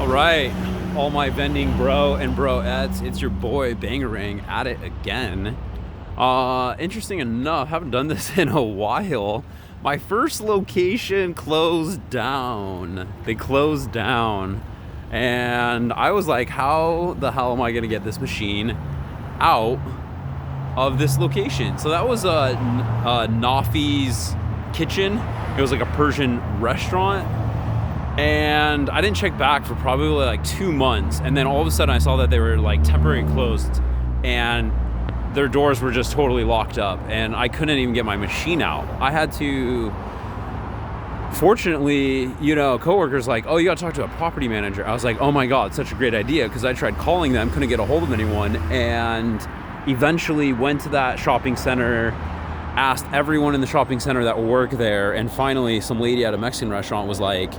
right, all my vending bro and broettes, it's your boy Bangarang at it again. Interesting enough, haven't done this in a while. My first location closed down. They closed down. And I was like, how the hell am I gonna get this machine out of this location? So that was Nafi's Kitchen. It was like a Persian restaurant. And I didn't check back for probably like 2 months. And then all of a sudden I saw that they were like temporarily closed and their doors were just totally locked up and I couldn't even get my machine out. I had to, fortunately, coworkers like, oh, you gotta talk to a property manager. I was like, oh my God, such a great idea. Because I tried calling them, couldn't get a hold of anyone, and eventually went to that shopping center, asked everyone in the shopping center that worked there, and finally some lady at a Mexican restaurant was like,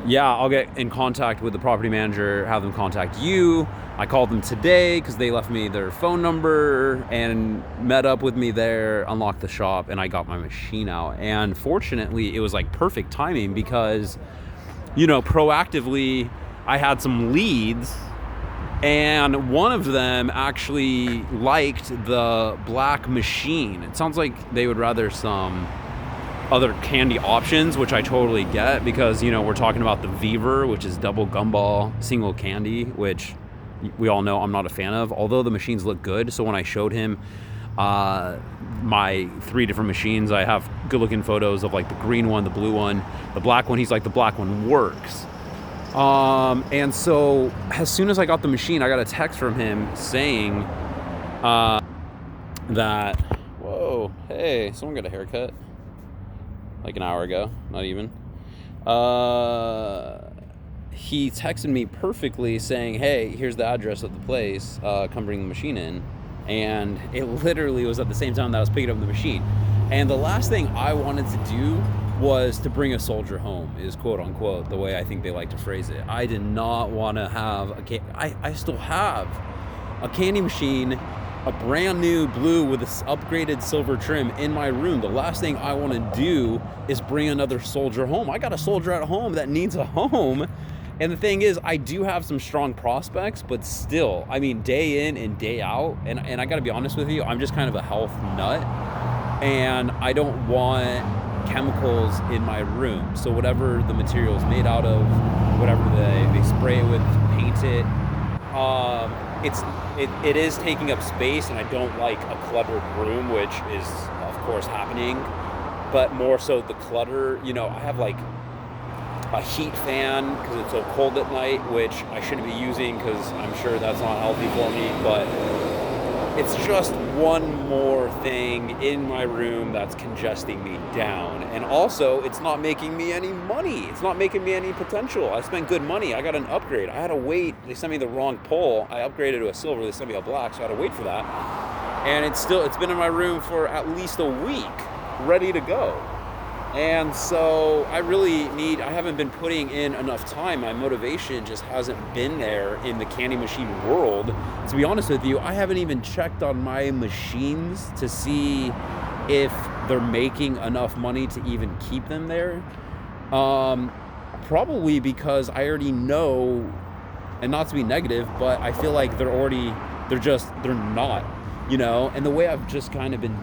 yeah, I'll get in contact with the property manager, have them contact you. I called them today because they left me their phone number and met up with me there, unlocked the shop, and I got my machine out. And fortunately, it was like perfect timing because, proactively, I had some leads, and one of them actually liked the black machine. It sounds like they would rather some other candy options, which I totally get because, we're talking about the Beaver, which is double gumball single candy, which we all know I'm not a fan of, although the machines look good. So when I showed him my 3 different machines, I have good looking photos of like the green one, the blue one, the black one. He's like, the black one works. And so as soon as I got the machine, I got a text from him saying that, whoa, hey, someone got a haircut like an hour ago, not even. He texted me perfectly saying, hey, here's the address of the place, come bring the machine in. And it literally was at the same time that I was picking up the machine. And the last thing I wanted to do was to bring a soldier home, is quote unquote the way I think they like to phrase it. I did not want to have I still have a candy machine, a brand new blue with this upgraded silver trim in my room. The last thing I want to do is bring another soldier home. I got a soldier at home that needs a home. And the thing is, I do have some strong prospects, but still, day in and day out, and I gotta be honest with you, I'm just kind of a health nut, and I don't want chemicals in my room. So whatever the material is made out of, whatever they spray it with, paint it, it is taking up space, and I don't like a cluttered room, which is of course happening, but more so the clutter. I have like a heat fan because it's so cold at night, which I shouldn't be using because I'm sure that's not healthy for me, but it's just one more thing in my room that's congesting me down. And also, it's not making me any money. It's not making me any potential. I spent good money. I got an upgrade. I had to wait. They sent me the wrong pole. I upgraded to a silver. They sent me a black, so I had to wait for that. And it's been in my room for at least a week, ready to go. And so I haven't been putting in enough time. My motivation just hasn't been there in the candy machine world. To be honest with you, I haven't even checked on my machines to see if they're making enough money to even keep them there. Probably because I already know, and not to be negative, but I feel like they're not, and the way I've just kind of been,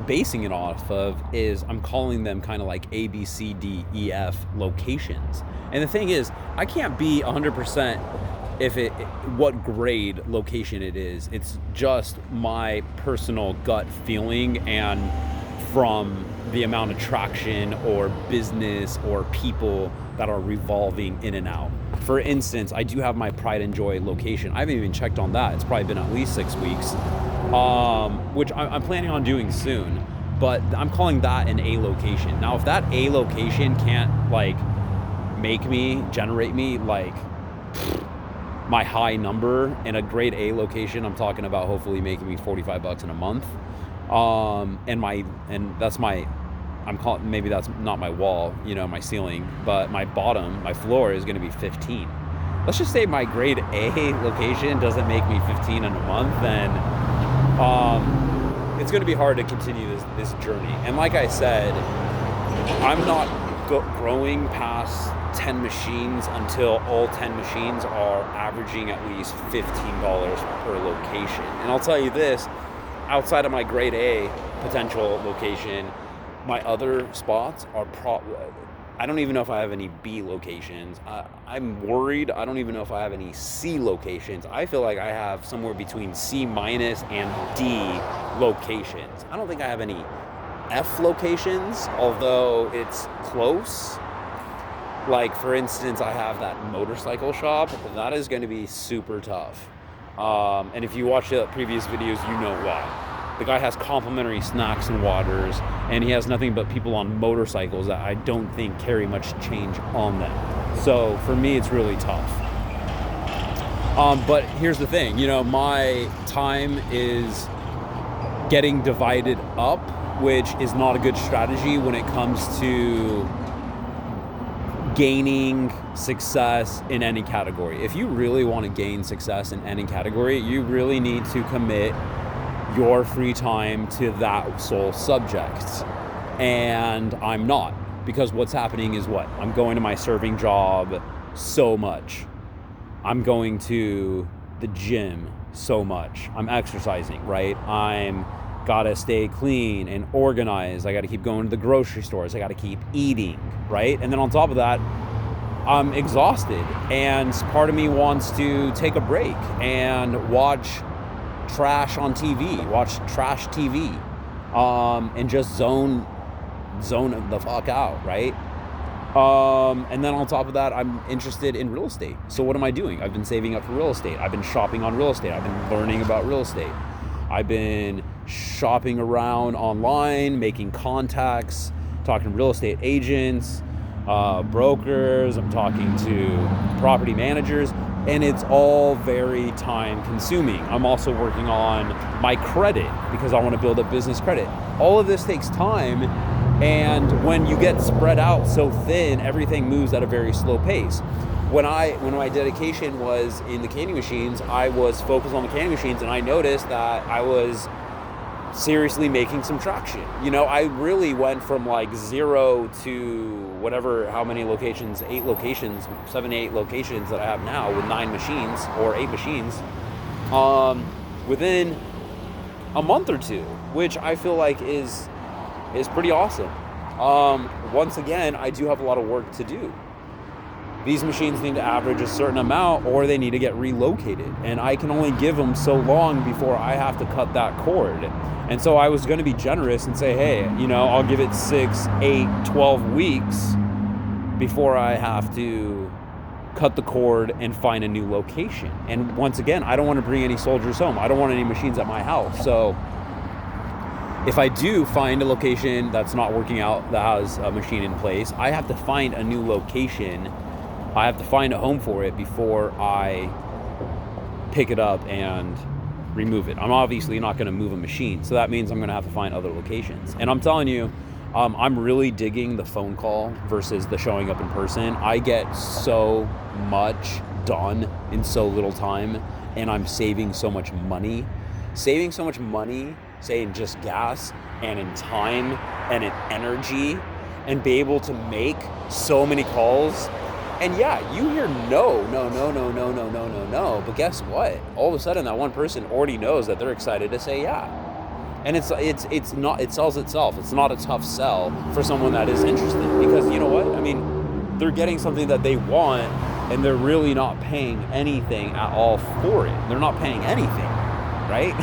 basing it off of is I'm calling them kind of like A, B, C, D, E, F locations. And the thing is, I can't be 100% what grade location it is. It's just my personal gut feeling and from the amount of traction or business or people that are revolving in and out. For instance, I do have my Pride and Joy location. I haven't even checked on that. It's probably been at least 6 weeks. Which I'm planning on doing soon, but I'm calling that an A location. Now, if that A location can't generate me like my high number in a grade A location, I'm talking about hopefully making me $45 in a month. Maybe that's not my wall, my ceiling, but my floor is going to be 15. Let's just say my grade A location doesn't make me 15 in a month, then it's going to be hard to continue this journey. And like I said, I'm not growing past 10 machines until all 10 machines are averaging at least $15 per location. And I'll tell you this, outside of my grade A potential location, my other spots are I don't even know if I have any B locations. I'm worried. I don't even know if I have any C locations. I feel like I have somewhere between C- and D locations. I don't think I have any F locations, although it's close. Like, for instance, I have that motorcycle shop. That is going to be super tough. And if you watch the previous videos, you know why. The guy has complimentary snacks and waters, and he has nothing but people on motorcycles that I don't think carry much change on them. So for me, it's really tough. But here's the thing, my time is getting divided up, which is not a good strategy when it comes to gaining success in any category. If you really want to gain success in any category, you really need to commit your free time to that sole subject. And I'm not, because what's happening is what? I'm going to my serving job so much. I'm going to the gym so much. I'm exercising, right? I'm gotta stay clean and organized. I gotta keep going to the grocery stores. I gotta keep eating, right? And then on top of that, I'm exhausted, and part of me wants to take a break and watch trash on TV, watch trash TV, and just zone the fuck out, right? And then on top of that, I'm interested in real estate. So what am I doing? I've been saving up for real estate. I've been shopping on real estate. I've been learning about real estate. I've been shopping around online, making contacts, talking to real estate agents, brokers. I'm talking to property managers. And it's all very time consuming. I'm also working on my credit because I want to build up business credit. All of this takes time. And when you get spread out so thin, everything moves at a very slow pace. When my dedication was in the candy machines, I was focused on the candy machines, and I noticed that I was seriously making some traction. I really went from like 0 to whatever, how many locations, 8 locations, 7 to 8 locations that I have now with 9 machines or 8 machines, within a month or two, which I feel like is pretty awesome. Once again, I do have a lot of work to do. These machines need to average a certain amount, or they need to get relocated, and I can only give them so long before I have to cut that cord. And so I was going to be generous and say, hey, I'll give it 6, 8, 12 weeks before I have to cut the cord and find a new location. And once again, I don't want to bring any soldiers home. I don't want any machines at my house. So if I do find a location that's not working out, that has a machine in place, I have to find a new location. I have to find a home for it before I pick it up and remove it. I'm obviously not going to move a machine, so that means I'm going to have to find other locations. And I'm telling you, I'm really digging the phone call versus the showing up in person. I get so much done in so little time, and I'm saving so much money. Saving so much money, say in just gas and in time and in energy, and be able to make so many calls. And yeah, you hear no, but guess what? All of a sudden that one person already knows that they're excited to say yeah. And it sells itself. It's not a tough sell for someone that is interested, because you know what? I mean, they're getting something that they want, and they're really not paying anything at all for it. They're not paying anything, right?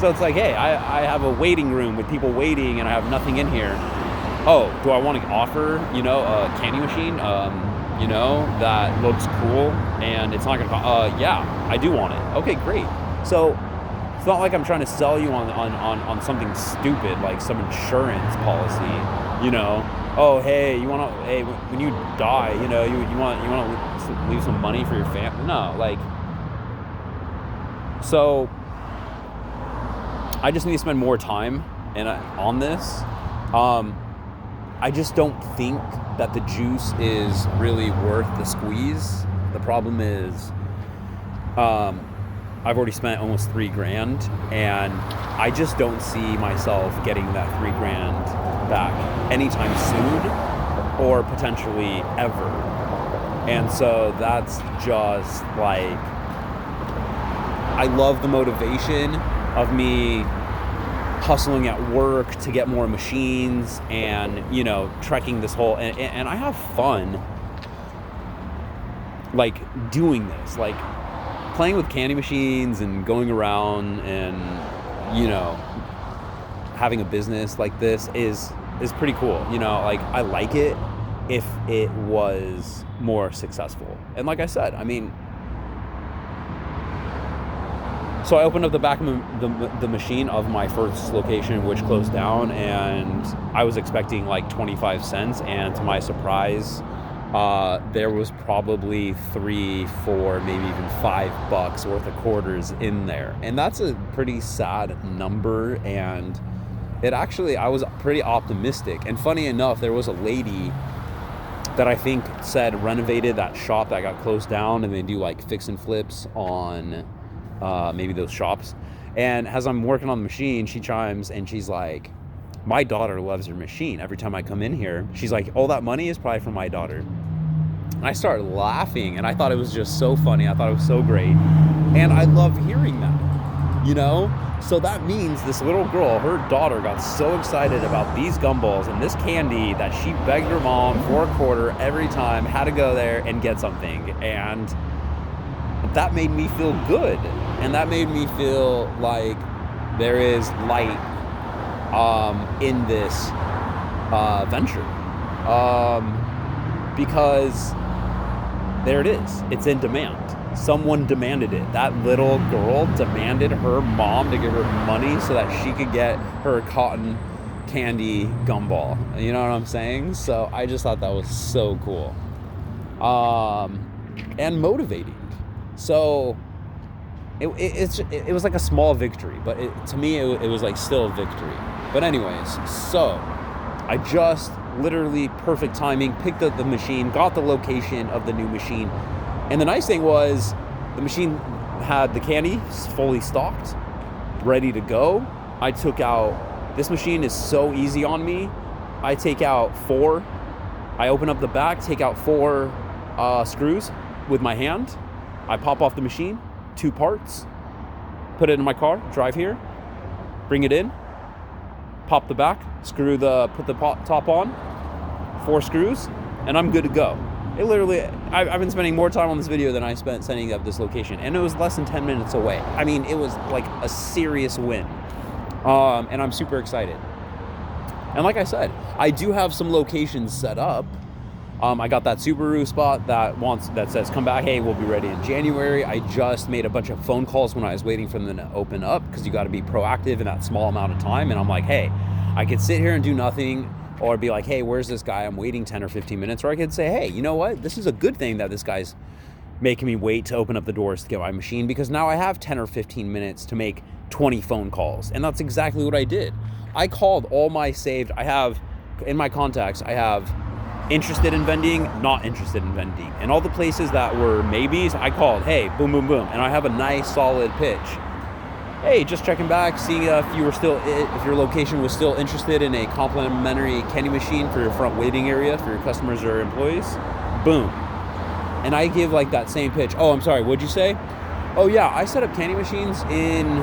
So it's like, hey, I have a waiting room with people waiting, and I have nothing in here. Oh, do I want to offer, a candy machine? That looks cool, and it's not going to cost, yeah, I do want it. Okay, great. So it's not like I'm trying to sell you on something stupid, like some insurance policy, oh, hey, when you die, you want to leave some money for your family. No, so I just need to spend more time on this. I just don't think that the juice is really worth the squeeze. The problem is, I've already spent almost $3,000, and I just don't see myself getting that $3,000 back anytime soon, or potentially ever. And so that's just like, I love the motivation of me hustling at work to get more machines and, you know, trekking this whole, and I have fun like doing this, like playing with candy machines and going around and, you know, having a business like this is pretty cool. You know, like I like it if it was more successful. And like I said, I mean, so I opened up the back of the machine of my first location, which closed down, and I was expecting like 25 cents, and to my surprise, there was probably $3, $4, maybe even $5 worth of quarters in there. And that's a pretty sad number, and it actually, I was pretty optimistic. And funny enough, there was a lady that I think said renovated that shop that got closed down, and they do like fix and flips on maybe those shops. And as I'm working on the machine, she chimes and she's like, my daughter loves your machine. Every time I come in here, she's like, all that money is probably for my daughter. And I started laughing, and I thought it was just so funny. I thought it was so great. And I love hearing that, you know? So that means this little girl, her daughter, got so excited about these gumballs and this candy that she begged her mom for a quarter every time, had to go there and get something. And that made me feel good. And that made me feel like there is light in this venture. Because there it is. It's in demand. Someone demanded it. That little girl demanded her mom to give her money so that she could get her cotton candy gumball. You know what I'm saying? So I just thought that was so cool. And motivating. So it was like a small victory, but to me it was like still a victory. But anyways, so I just literally perfect timing, picked up the machine, got the location of the new machine. And the nice thing was the machine had the candy fully stocked, ready to go. I took out, this machine is so easy on me. I take out 4, I open up the back, take out 4 screws with my hand. I pop off the machine, 2 parts, put it in my car, drive here, bring it in, pop the back, put the top on, 4 screws, and I'm good to go. It literally, I've been spending more time on this video than I spent setting up this location, and it was less than 10 minutes away. I mean, it was like a serious win, and I'm super excited. And like I said, I do have some locations set up. I got that Subaru spot that says, come back, hey, we'll be ready in January. I just made a bunch of phone calls when I was waiting for them to open up, because you got to be proactive in that small amount of time. And I'm like, hey, I could sit here and do nothing, or be like, hey, where's this guy? I'm waiting 10 or 15 minutes. Or I could say, hey, you know what? This is a good thing that this guy's making me wait to open up the doors to get my machine, because now I have 10 or 15 minutes to make 20 phone calls. And that's exactly what I did. I called all my saved, I have in my contacts, I have interested in vending, not interested in vending. And all the places that were maybes, I called, hey, boom, boom, boom. And I have a nice solid pitch. Hey, just checking back, seeing if your location was still interested in a complimentary candy machine for your front waiting area for your customers or employees. Boom. And I give like that same pitch. Oh, I'm sorry, what'd you say? Oh yeah, I set up candy machines in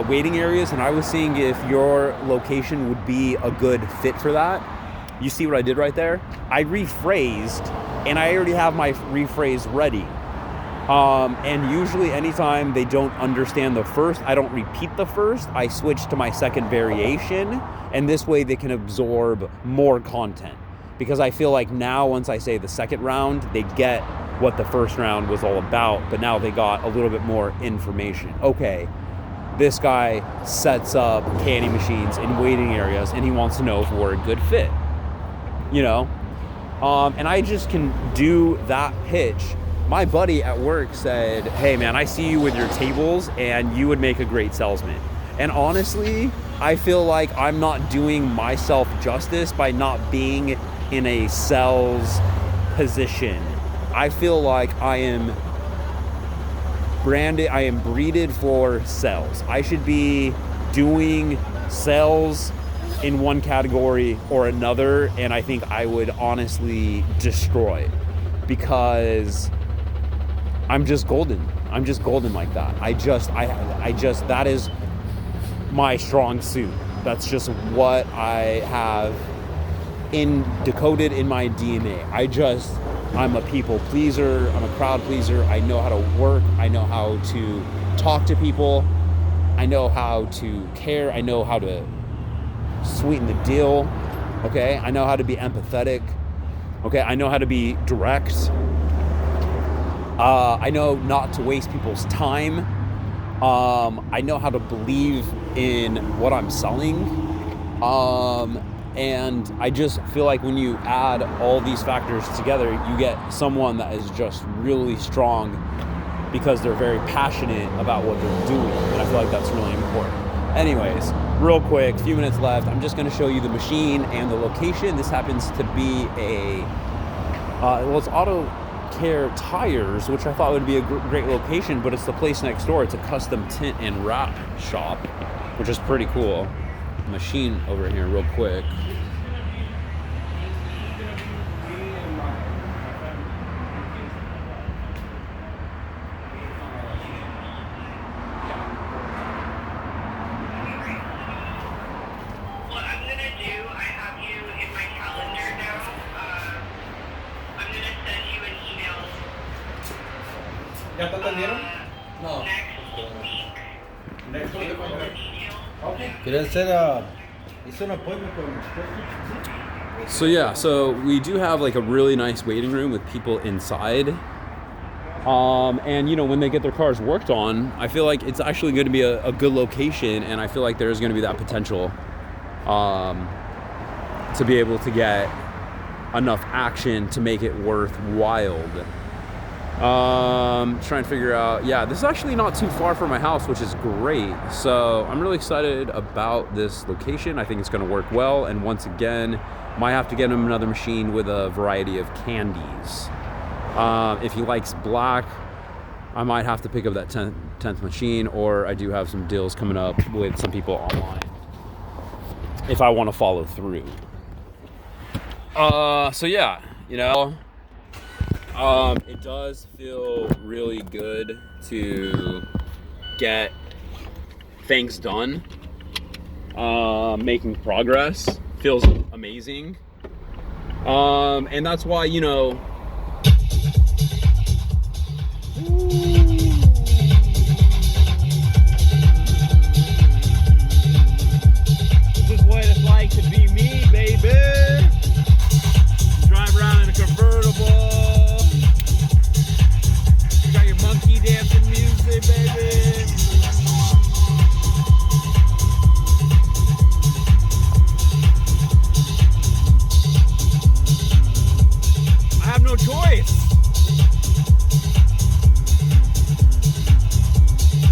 waiting areas, and I was seeing if your location would be a good fit for that. You see what I did right there? I rephrased, and I already have my rephrase ready. And usually anytime they don't understand the first, I don't repeat the first, I switch to my second variation, and this way they can absorb more content. Because I feel like now once I say the second round, they get what the first round was all about, but now they got a little bit more information. Okay, this guy sets up candy machines in waiting areas, and he wants to know if we're a good fit, you know? And I just can do that pitch. My buddy at work said, hey man, I see you with your tables and you would make a great salesman. And honestly, I feel like I'm not doing myself justice by not being in a sales position. I feel like I am breeded for sales. I should be doing sales in one category or another, and I think I would honestly destroy. because I'm just golden. I'm just golden like that. I just that is my strong suit. That's just what I have decoded in my DNA. I'm a people pleaser. I'm a crowd pleaser. I know how to work. I know how to talk to people. I know how to care. I know how to sweeten the deal. Okay. I know how to be empathetic. Okay. I know how to be direct. I know not to waste people's time. I know how to believe in what I'm selling. And I just feel like when you add all these factors together, you get someone that is just really strong because they're very passionate about what they're doing. And I feel like that's really important. Anyways, real quick, few minutes left. I'm just going to show you the machine and the location. This happens to be it's Auto Care Tires, which I thought would be a great location, but it's the place next door. It's a custom tint and wrap shop, which is pretty cool. Machine over here real quick. ¿Ya te atendieron? No. Next week. Okay. Quería hacer hice an appointment con So we do have like a really nice waiting room with people inside. And when they get their cars worked on, I feel like it's actually going to be a good location, and I feel like there's going to be that potential to be able to get enough action to make it worthwhile. Trying to figure out, this is actually not too far from my house, which is great. So I'm really excited about this location. I think it's going to work well. And once again, might have to get him another machine with a variety of candies. If he likes black, I might have to pick up that 10th machine, or I do have some deals coming up with some people online if I want to follow through. It does feel really good to get things done. Making progress feels amazing. And that's why, this is what it's like to be me, baby. Drive around in a convertible. Got your monkey dancing music, baby. I have no choice.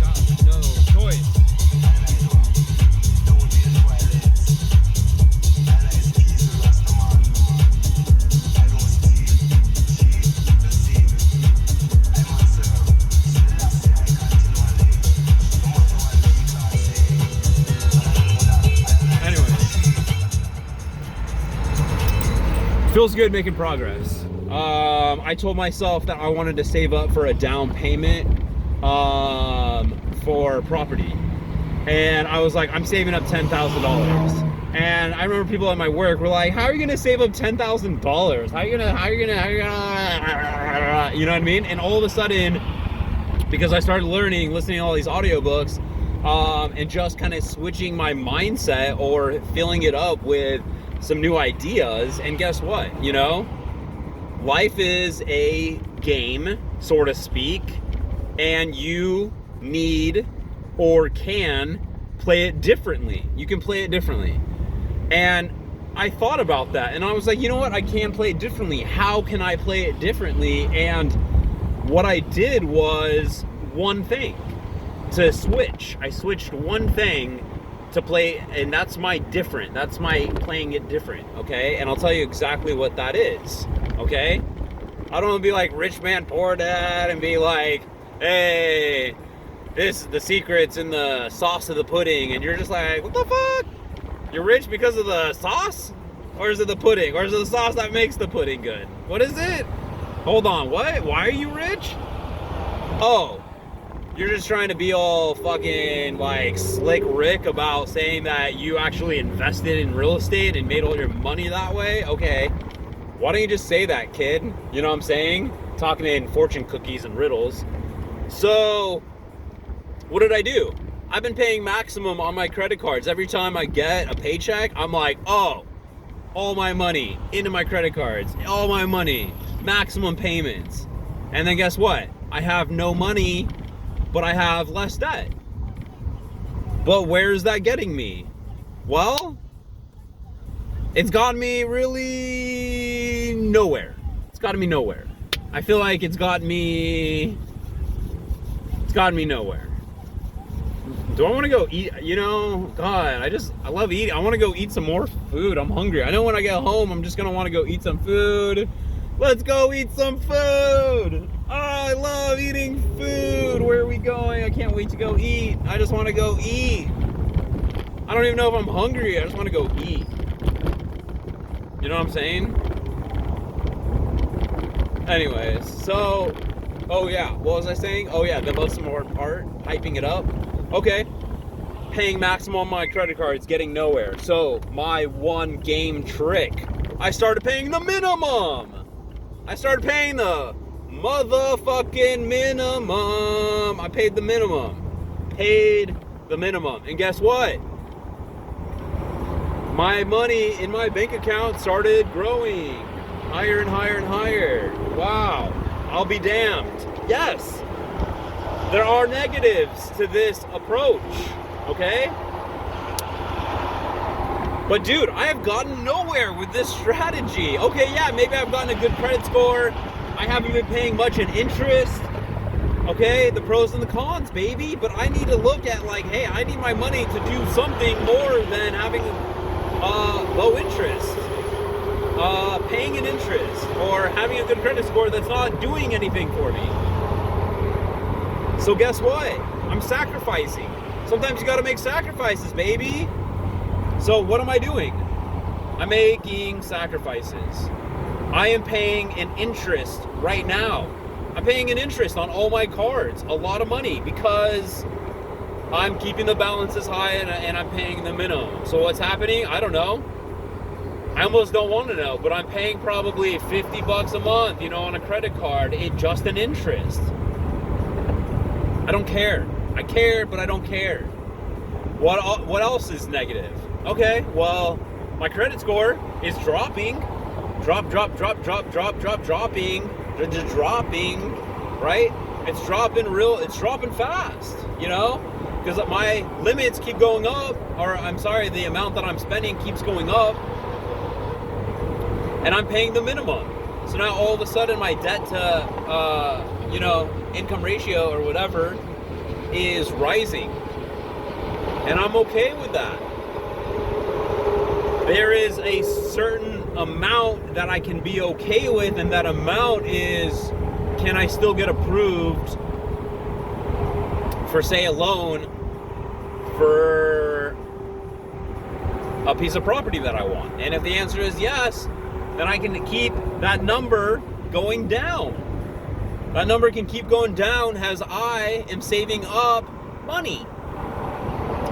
Got no choice. Feels good making progress. I told myself that I wanted to save up for a down payment for property. And I was like, I'm saving up $10,000. And I remember people at my work were like, how are you gonna save up $10,000? How are you gonna, you know what I mean? And all of a sudden, because I started learning, listening to all these audiobooks, and just kind of switching my mindset or filling it up with some new ideas, and guess what, life is a game, so to speak, and you need or can play it differently. You can play it differently. And I thought about that, and I was like, you know what, I can play it differently. How can I play it differently? And what I did was one thing to switch. I switched one thing to play, and that's my playing it different, okay? And I'll tell you exactly what that is, okay? I don't want to be like rich man poor dad and be like, hey, the secret's in the sauce of the pudding, and you're just like, what the fuck? You're rich because of the sauce? Or is it the pudding? Or is it the sauce that makes the pudding good? What is it? Hold on, what? Why are you rich? Oh, you're just trying to be all fucking like slick Rick about saying that you actually invested in real estate and made all your money that way? Okay. Why don't you just say that, kid? You know what I'm saying? Talking in fortune cookies and riddles. So, what did I do? I've been paying maximum on my credit cards. Every time I get a paycheck, I'm like, oh, all my money into my credit cards. All my money. Maximum payments. And then guess what? I have no money, but I have less debt. But where is that getting me? Well, it's gotten me really nowhere. It's gotten me nowhere. I feel like it's gotten me nowhere. Do I want to go eat? You know, God, I love eating. I want to go eat some more food. I'm hungry. I know when I get home, I'm just going to want to go eat some food. Let's go eat some food. Oh, I love eating food. Where are we going? I can't wait to go eat. I just want to go eat. I don't even know if I'm hungry. I just want to go eat. You know what I'm saying? Anyways, so, oh yeah, what was I saying? Oh yeah, the most important part, hyping it up. Okay, paying maximum on my credit cards, getting nowhere. So, my one game trick, I started paying the minimum. I started paying the motherfucking minimum. I paid the minimum. Paid the minimum. And guess what? My money in my bank account started growing. Higher and higher and higher. Wow. I'll be damned. Yes. There are negatives to this approach. Okay? But dude, I have gotten nowhere with this strategy. Okay, yeah, maybe I've gotten a good credit score. I haven't been paying much in interest. Okay, the pros and the cons, baby. But I need to look at like, hey, I need my money to do something more than having low interest. Paying an interest or having a good credit score that's not doing anything for me. So guess what? I'm sacrificing. Sometimes you gotta make sacrifices, baby. So what am I doing? I'm making sacrifices. I am paying an interest right now. I'm paying an interest on all my cards, a lot of money, because I'm keeping the balances high and I'm paying the minimum. So what's happening? I don't know. I almost don't want to know, but I'm paying probably $50 a month, you know, on a credit card. It's just an interest. I don't care. I care, but I don't care. What else is negative? Okay, well, my credit score is dropping. Dropping. Just dropping, right? It's dropping fast, you know? Because my limits keep going up, or I'm sorry, the amount that I'm spending keeps going up. And I'm paying the minimum. So now all of a sudden my debt to, income ratio or whatever is rising. And I'm okay with that. There is a certain amount that I can be okay with, and that amount is, can I still get approved for, say, a loan for a piece of property that I want? And if the answer is yes, then I can keep that number going down. That number can keep going down as I am saving up money.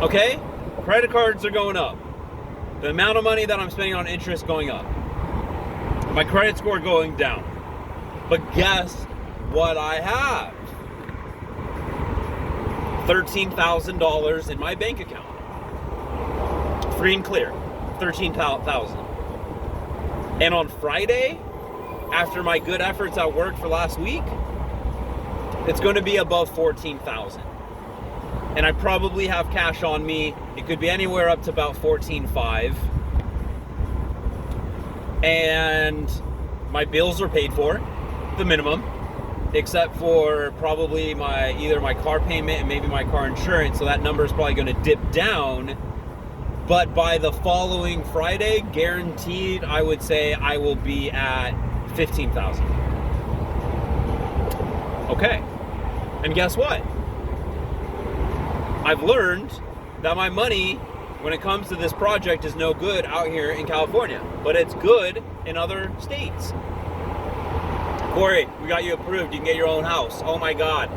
Okay? Credit cards are going up. The amount of money that I'm spending on interest going up. My credit score going down. But guess what I have? $13,000 in my bank account. Free and clear. $13,000. And on Friday, after my good efforts at work for last week, it's going to be above $14,000. And I probably have cash on me. It could be anywhere up to about $14,500. And my bills are paid for, the minimum, except for probably either my car payment and maybe my car insurance. So that number is probably going to dip down. But by the following Friday, guaranteed, I would say I will be at $15,000. Okay. And guess what? I've learned that my money, when it comes to this project, is no good out here in California, but it's good in other states. Corey, we got you approved. You can get your own house. Oh my God.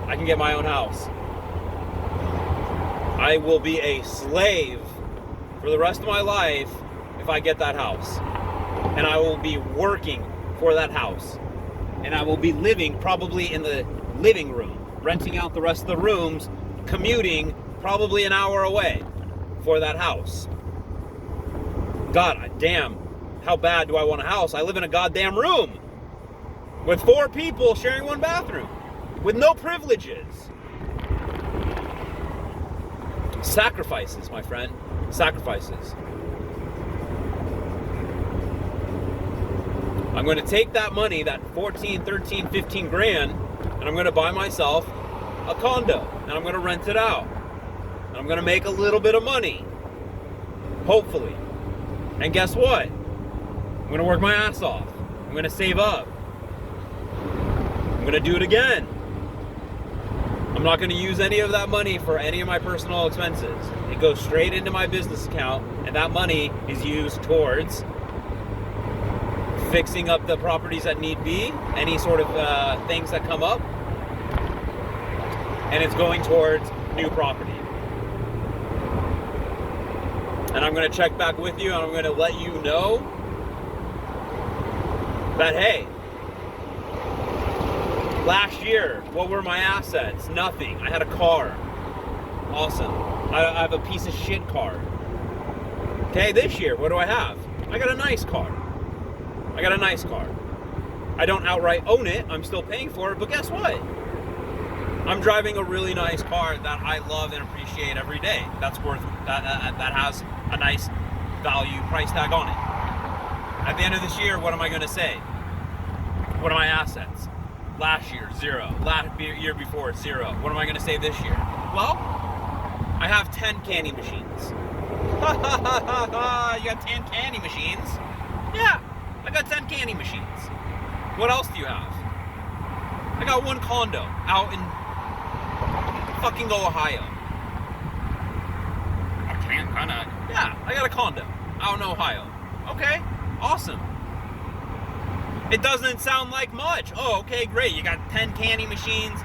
I can get my own house. I will be a slave for the rest of my life if I get that house. And I will be working for that house. And I will be living probably in the living room, renting out the rest of the rooms, commuting probably an hour away for that house. God damn, how bad do I want a house? I live in a goddamn room with 4 people sharing one bathroom with no privileges. Sacrifices, my friend. Sacrifices. I'm going to take that money, that 14, 13, 15 grand, and I'm going to buy myself a condo, and I'm going to rent it out. And I'm going to make a little bit of money. Hopefully. And guess what? I'm going to work my ass off. I'm going to save up. I'm going to do it again. I'm not going to use any of that money for any of my personal expenses. It goes straight into my business account, and that money is used towards fixing up the properties that need be, any sort of things that come up, and it's going towards new property. And I'm going to check back with you, and I'm going to let you know that, hey, last year, what were my assets? Nothing. I had a car. Awesome. I have a piece of shit car. Okay, this year, what do I have? I got a nice car. I got a nice car. I don't outright own it. I'm still paying for it, but guess what? I'm driving a really nice car that I love and appreciate every day. That's worth, that has a nice value price tag on it. At the end of this year, what am I going to say? What are my assets? Last year, 0. Last year before, 0. What am I going to say this year? Well, I have 10 candy machines. You got 10 candy machines? Yeah, I got 10 candy machines. What else do you have? I got 1 condo out in fucking Ohio. Yeah, I got a condo out in Ohio. Okay, awesome. It doesn't sound like much. Oh, okay, great. You got 10 candy machines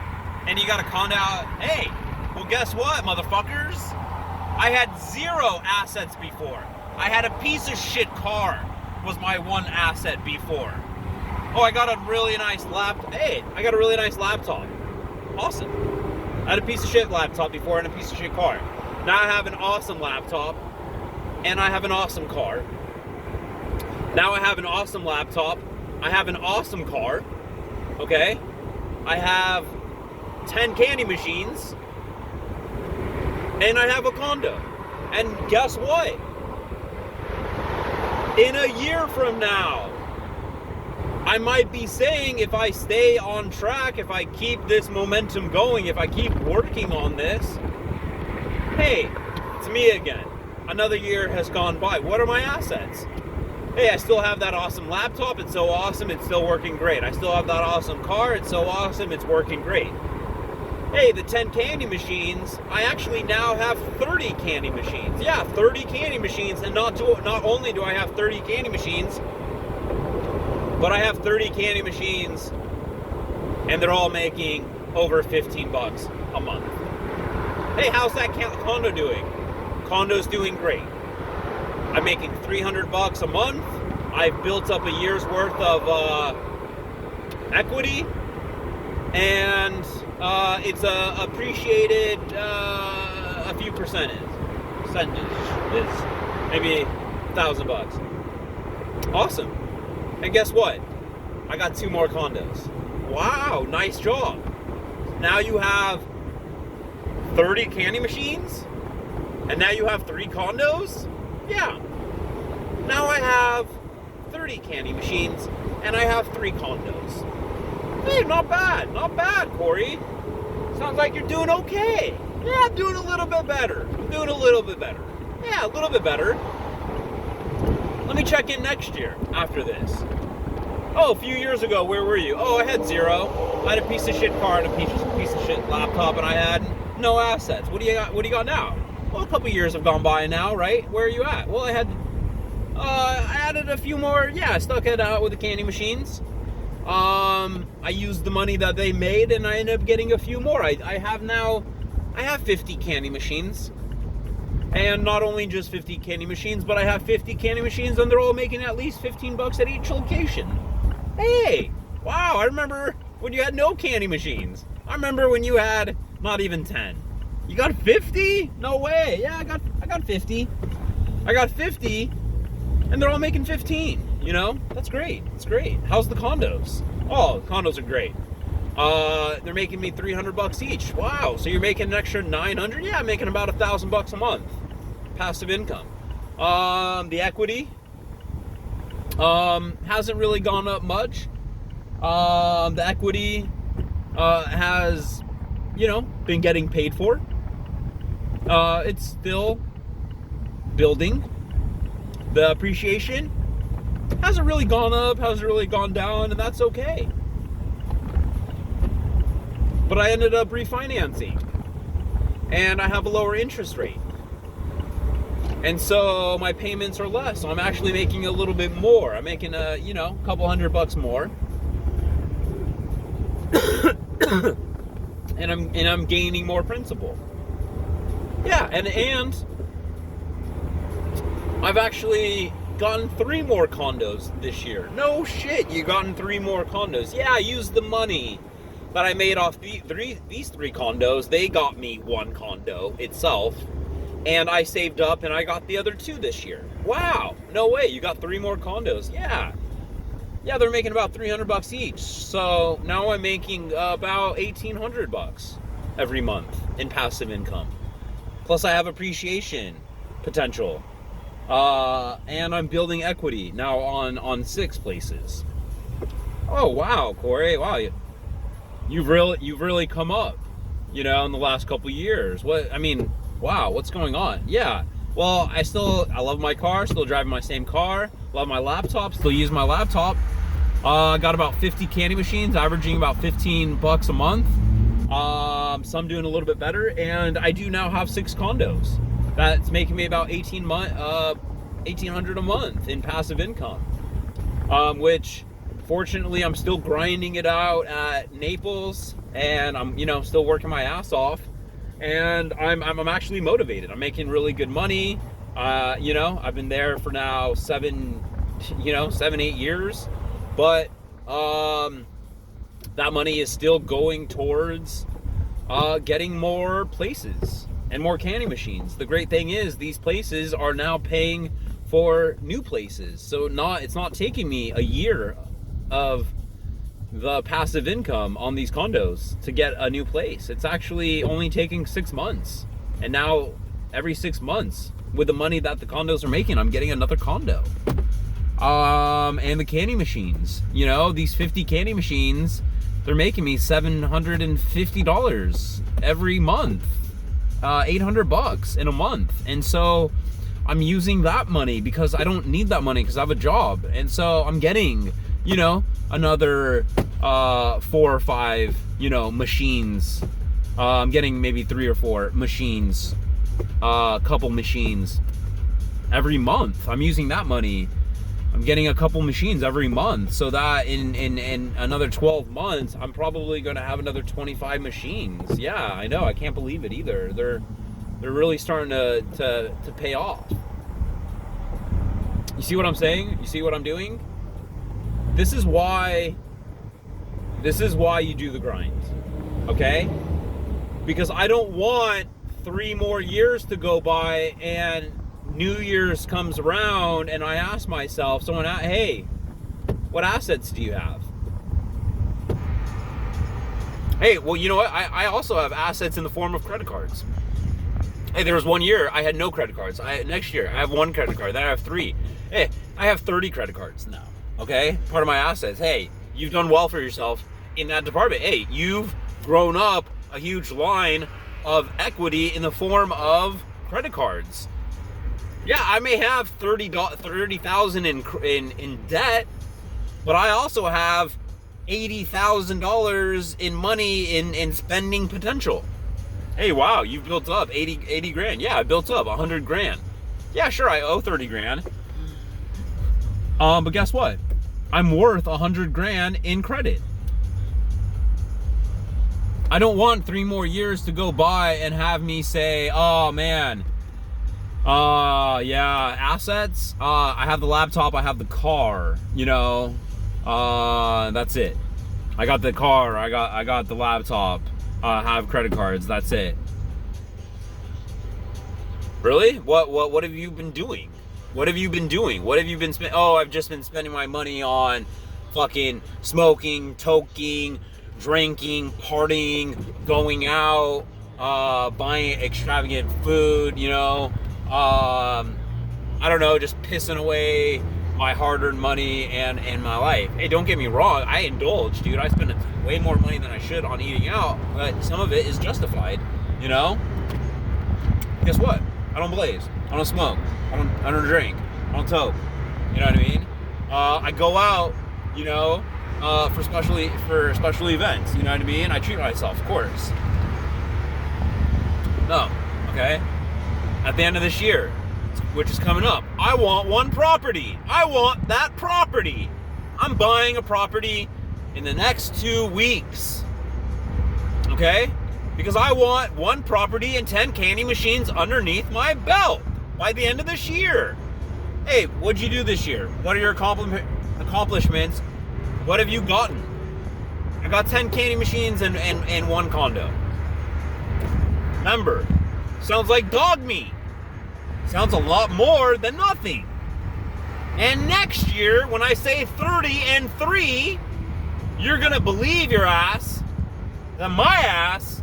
and you got a condo out. Hey, well, guess what, motherfuckers? I had 0 assets before. I had a piece of shit car was my 1 asset before. Oh, I got a really nice laptop. Hey, I got a really nice laptop. Awesome. I had a piece of shit laptop before and a piece of shit car. Now I have an awesome laptop and I have an awesome car. Now I have an awesome laptop. I have an awesome car. Okay? I have 10 candy machines and I have a condo. And guess what? In a year from now, I might be saying, if I stay on track, if I keep this momentum going, if I keep working on this, hey, it's me again. Another year has gone by. What are my assets? Hey, I still have that awesome laptop. It's so awesome. It's still working great. I still have that awesome car. It's so awesome. It's working great. Hey, the 10 candy machines, I actually now have 30 candy machines. Yeah, 30 candy machines. And not only do I have 30 candy machines, but I have 30 candy machines and they're all making over 15 bucks a month. Hey, how's that condo doing? Condo's doing great. I'm making 300 bucks a month. I've built up a year's worth of equity, and it's appreciated a few percentage. It's maybe $1,000. Awesome. And guess what? I got 2 more condos. Wow, nice job. Now you have 30 candy machines, and now you have 3 condos? Yeah. Now I have 30 candy machines, and I have 3 condos. Hey, not bad. Not bad, Corey. Sounds like you're doing okay. Yeah, I'm doing a little bit better. Yeah, a little bit better. Let me check in next year after this. Oh, a few years ago, where were you? Oh, I had 0. I had a piece of shit car and a piece of shit laptop, and I had no assets. What do you got now? Well, a couple years have gone by now, right? Where are you at? Well, I added a few more. Yeah, I stuck it out with the candy machines. I used the money that they made, and I ended up getting a few more. I have 50 candy machines. And not only just 50 candy machines, but I have 50 candy machines, and they're all making at least $15 at each location. Hey, wow, I remember when you had no candy machines. I remember when you had not even 10. You got 50? No way. Yeah, I got 50. I got 50, and they're all making 15. You know, that's great. That's great. How's the condos? Oh, condos are great. They're making me $300 each. Wow. So you're making an extra $900? Yeah, I'm making about $1,000 a month. Passive income. The equity hasn't really gone up much. The equity has, you know, been getting paid for. It's still building. The appreciation hasn't really gone up, hasn't really gone down, and that's okay. But I ended up refinancing, and I have a lower interest rate. And so my payments are less. So I'm actually making a little bit more. I'm making a couple $100 more. and I'm gaining more principal. Yeah, and I've actually gotten 3 more condos this year. No shit, you gotten 3 more condos. Yeah, I used the money that I made off these 3 condos. They got me 1 condo itself. And I saved up and I got the other 2 this year. Wow, no way, you got 3 more condos. Yeah, they're making about $300 each. So now I'm making about $1,800 every month in passive income. Plus I have appreciation potential. And I'm building equity now on 6 places. Oh wow, Corey, wow, you've really come up, you know, in the last couple years. Wow, what's going on? Yeah, well, I love my car, still driving my same car, love my laptop, still use my laptop. Got about 50 candy machines, averaging about $15 a month. Some doing a little bit better, and I do now have 6 condos. That's making me about $1,800 a month in passive income, which fortunately I'm still grinding it out at Naples, and I'm still working my ass off. And I'm actually motivated. I'm making really good money. I've been there for now 7, 8 years. But that money is still going towards getting more places and more candy machines. The great thing is these places are now paying for new places. So it's not taking me a year of the passive income on these condos to get a new place. It's actually only taking 6 months. And now every 6 months, with the money that the condos are making, I'm getting another condo. And the candy machines, these 50 candy machines, they're making me $750 every month, $800 in a month. And so I'm using that money because I don't need that money because I have a job. And so I'm getting, another 4 or 5, machines. I'm getting maybe 3 or 4 machines, a couple machines every month. I'm using that money. I'm getting a couple machines every month, so that in another 12 months, I'm probably going to have another 25 machines. Yeah, I know. I can't believe it either. They're really starting to pay off. You see what I'm saying? You see what I'm doing? This is why you do the grind, okay? Because I don't want 3 more years to go by and New Year's comes around and I ask myself, hey, what assets do you have? Hey, well, you know what? I also have assets in the form of credit cards. Hey, there was 1 year I had no credit cards. Next year I have 1 credit card, then I have 3. Hey, I have 30 credit cards now. Okay, part of my assets. Hey, you've done well for yourself in that department. Hey, you've grown up a huge line of equity in the form of credit cards. Yeah, I may have $30,000 in debt, but I also have $80,000 in money in spending potential. Hey, wow, you've built up 80 grand. Yeah, I built up 100 grand. Yeah, sure, I owe 30 grand. But guess what? I'm worth 100 grand in credit. I don't want 3 more years to go by and have me say, oh man, yeah, assets, I have the laptop, I have the car, you know, that's it. I got the car, I got the laptop, I have credit cards, that's it. Really? What have you been doing? What have you been doing? What have you been spending? Oh, I've just been spending my money on fucking smoking, toking, drinking, partying, going out, buying extravagant food, you know, I don't know, just pissing away my hard-earned money and my life. Hey, don't get me wrong, I indulge, dude. I spend way more money than I should on eating out, but some of it is justified, you know? Guess what? I don't blaze. I don't smoke. I don't drink. I don't toke. You know what I mean? I go out, you know, for special events. You know what I mean? I treat myself, of course. No, okay. At the end of this year, which is coming up, I want one property. I want that property. I'm buying a property in the next 2 weeks. Okay? Because I want one property and 10 candy machines underneath my belt by the end of this year. Hey, what'd you do this year? What are your accomplishments? What have you gotten? I got 10 candy machines and one condo. Remember, sounds like dog meat. Sounds a lot more than nothing. And next year, when I say 30 and 3, you're gonna believe your ass that my ass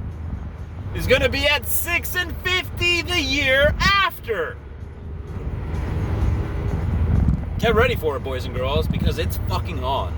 is gonna be at 6 and 50 the year after. Get ready for it, boys and girls, because it's fucking on.